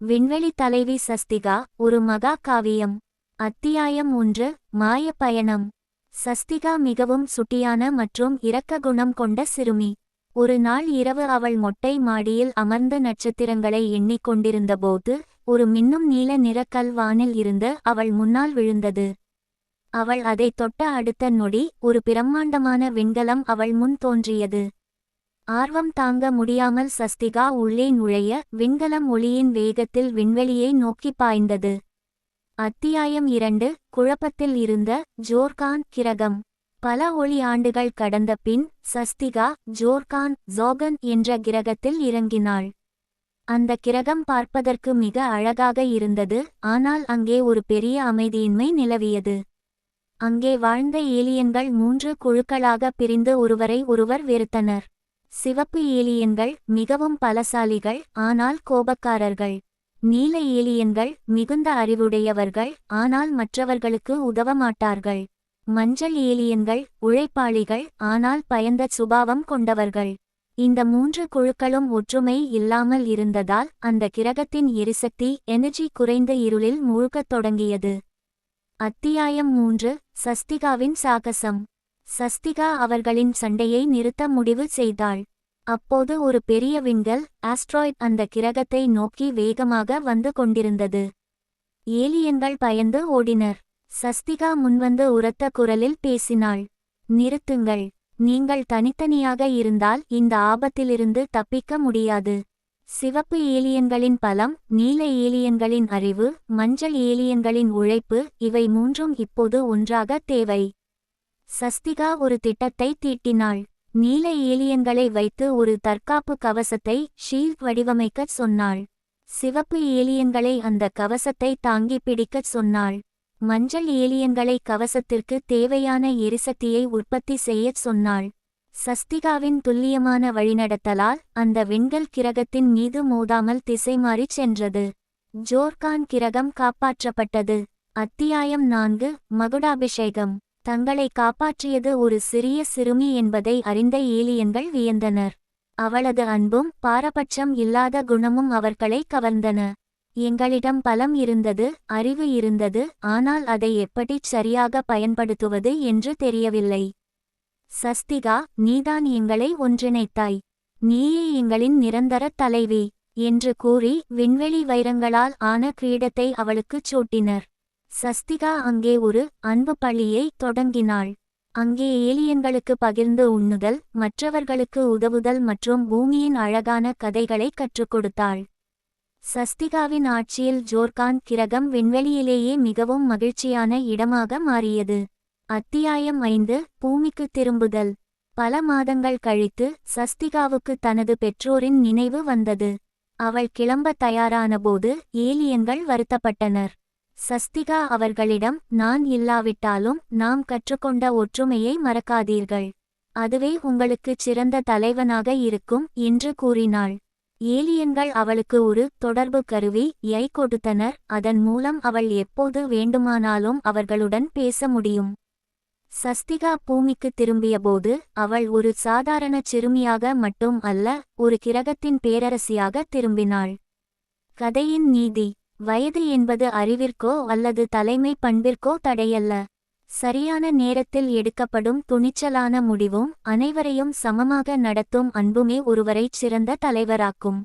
விண்வெளி தலைவி சஸ்திகா ஒரு மகா காவியம். அத்தியாயம் 1. மாய பயணம். சஸ்திகா மிகவும் சுட்டியான மற்றும் இரக்க குணம் கொண்ட சிறுமி. ஒரு நாள் இரவு அவள் மொட்டை மாடியில் அமர்ந்த நட்சத்திரங்களை எண்ணிக்கொண்டிருந்தபோது ஒரு மின்னும் நீல நிற கல் வானில் இருந்து அவள் முன்னால் விழுந்தது. அவள் அதை தொட்ட அடுத்த நொடி ஒரு பிரம்மாண்டமான விண்கலம் அவள் முன் தோன்றியது. ஆர்வம் தாங்க முடியாமல் சஸ்திகா உள்ளே நுழைய விண்கலம் ஒளியின் வேகத்தில் விண்வெளியை நோக்கி பாய்ந்தது. அத்தியாயம் 2. குழப்பத்தில் இருந்த ஜோர்கான் கிரகம். பல ஒளி ஆண்டுகள் கடந்த பின் சஸ்திகா ஜோர்கான் என்ற கிரகத்தில் இறங்கினாள். அந்த கிரகம் பார்ப்பதற்கு மிக அழகாக இருந்தது, ஆனால் அங்கே ஒரு பெரிய அமைதியின்மை நிலவியது. அங்கே வாழ்ந்த ஏலியன்கள் 3 குழுக்களாக பிரிந்து ஒருவரை ஒருவர் வெறுத்தனர். சிவப்பு ஏலியன்கள் மிகவும் பலசாலிகள், ஆனால் கோபக்காரர்கள். நீல ஏலியன்கள் மிகுந்த அறிவுடையவர்கள், ஆனால் மற்றவர்களுக்கு உதவ மாட்டார்கள். மஞ்சள் ஏலியன்கள் உழைப்பாளிகள், ஆனால் பயந்த சுபாவம் கொண்டவர்கள். இந்த 3 குழுக்களும் ஒற்றுமை இல்லாமல் இருந்ததால் அந்த கிரகத்தின் எரிசக்தி எனர்ஜி குறைந்த இருளில் மூழ்கத் தொடங்கியது. அத்தியாயம் 3. சஸ்திகாவின் சாகசம். சஸ்திகா அவர்களின் சண்டையை நிறுத்த முடிவு செய்தாள். அப்போது ஒரு பெரிய விண்கல் ஆஸ்ட்ராய்ட் அந்த கிரகத்தை நோக்கி வேகமாக வந்து கொண்டிருந்தது. ஏலியன்கள் பயந்து ஓடினர். சஸ்திகா முன்வந்து உரத்த குரலில் பேசினாள். நிறுத்துங்கள். நீங்கள் தனித்தனியாக இருந்தால் இந்த ஆபத்திலிருந்து தப்பிக்க முடியாது. சிவப்பு ஏலியன்களின் பலம், நீல ஏலியன்களின் அறிவு, மஞ்சள் ஏலியன்களின் உழைப்பு, இவை 3ம் இப்போது ஒன்றாக தேவை. சஸ்திகா ஒரு திட்டத்தை தீட்டினாள். நீல ஏலியன்களை வைத்து ஒரு தற்காப்பு கவசத்தை ஷீல்ட் வடிவமைக்கச் சொன்னாள். சிவப்பு ஏலியன்களை அந்த கவசத்தை தாங்கி பிடிக்கச் சொன்னாள். மஞ்சள் ஏலியன்களை கவசத்திற்கு தேவையான எரிசக்தியை உற்பத்தி செய்யச் சொன்னாள். சஸ்திகாவின் துல்லியமான வழிநடத்தலால் அந்த விண்கல் கிரகத்தின் மீது மோதாமல் திசை மாறிச் சென்றது. ஜோர்கான் கிரகம் காப்பாற்றப்பட்டது. அத்தியாயம் 4. மகுடாபிஷேகம். தங்களை காப்பாற்றியது ஒரு சிறிய சிறுமி என்பதை அறிந்த ஏலியன்கள் வியந்தனர். அவளது அன்பும் பாரபட்சம் இல்லாத குணமும் அவர்களை கவர்ந்தன. எங்களிடம் பலம் இருந்தது, அறிவு இருந்தது, ஆனால் அதை எப்படிச் சரியாக பயன்படுத்துவது என்று தெரியவில்லை. சஸ்திகா, நீதான் எங்களை ஒன்றிணைத்தாய். நீயே எங்களின் நிரந்தர தலைவி என்று கூறி விண்வெளி வைரங்களால் ஆன கிரீடத்தை அவளுக்குச் சூட்டினர். சஸ்திகா அங்கே ஒரு அன்பு பள்ளியை தொடங்கினாள். அங்கே ஏலியன்களுக்கு பகிர்ந்து உண்ணுதல், மற்றவர்களுக்கு உதவுதல் மற்றும் பூமியின் அழகான கதைகளை கற்றுக் கொடுத்தாள். சஸ்திகாவின் ஆட்சியில் ஜோர்கான் கிரகம் விண்வெளியிலேயே மிகவும் மகிழ்ச்சியான இடமாக மாறியது. அத்தியாயம் 5. பூமிக்கு திரும்புதல். பல மாதங்கள் கழித்து சஸ்திகாவுக்கு தனது பெற்றோரின் நினைவு வந்தது. அவள் கிளம்ப தயாரானபோது ஏலியன்கள் வருத்தப்பட்டனர். சஸ்திகா அவர்களிடம், நான் இல்லாவிட்டாலும் நாம் கற்றுக்கொண்ட ஒற்றுமையை மறக்காதீர்கள். அதுவே உங்களுக்குச் சிறந்த தலைவனாக இருக்கும் என்று கூறினாள். ஏலியன்கள் அவளுக்கு ஒரு தொடர்பு கருவி யை கொடுத்தனர், அதன் மூலம் அவள் எப்போது வேண்டுமானாலும் அவர்களுடன் பேச முடியும். சஸ்திகா பூமிக்கு திரும்பியபோது அவள் ஒரு சாதாரண சிறுமியாக மட்டும் அல்ல, ஒரு கிரகத்தின் பேரரசியாக திரும்பினாள். கதையின் நீதி. வயது என்பது அறிவிற்கோ அல்லது தலைமை பண்பிற்கோ தடையல்ல. சரியான நேரத்தில் எடுக்கப்படும் துணிச்சலான முடிவும் அனைவரையும் சமமாக நடத்தும் அன்புமே ஒருவரைச் சிறந்த தலைவராக்கும்.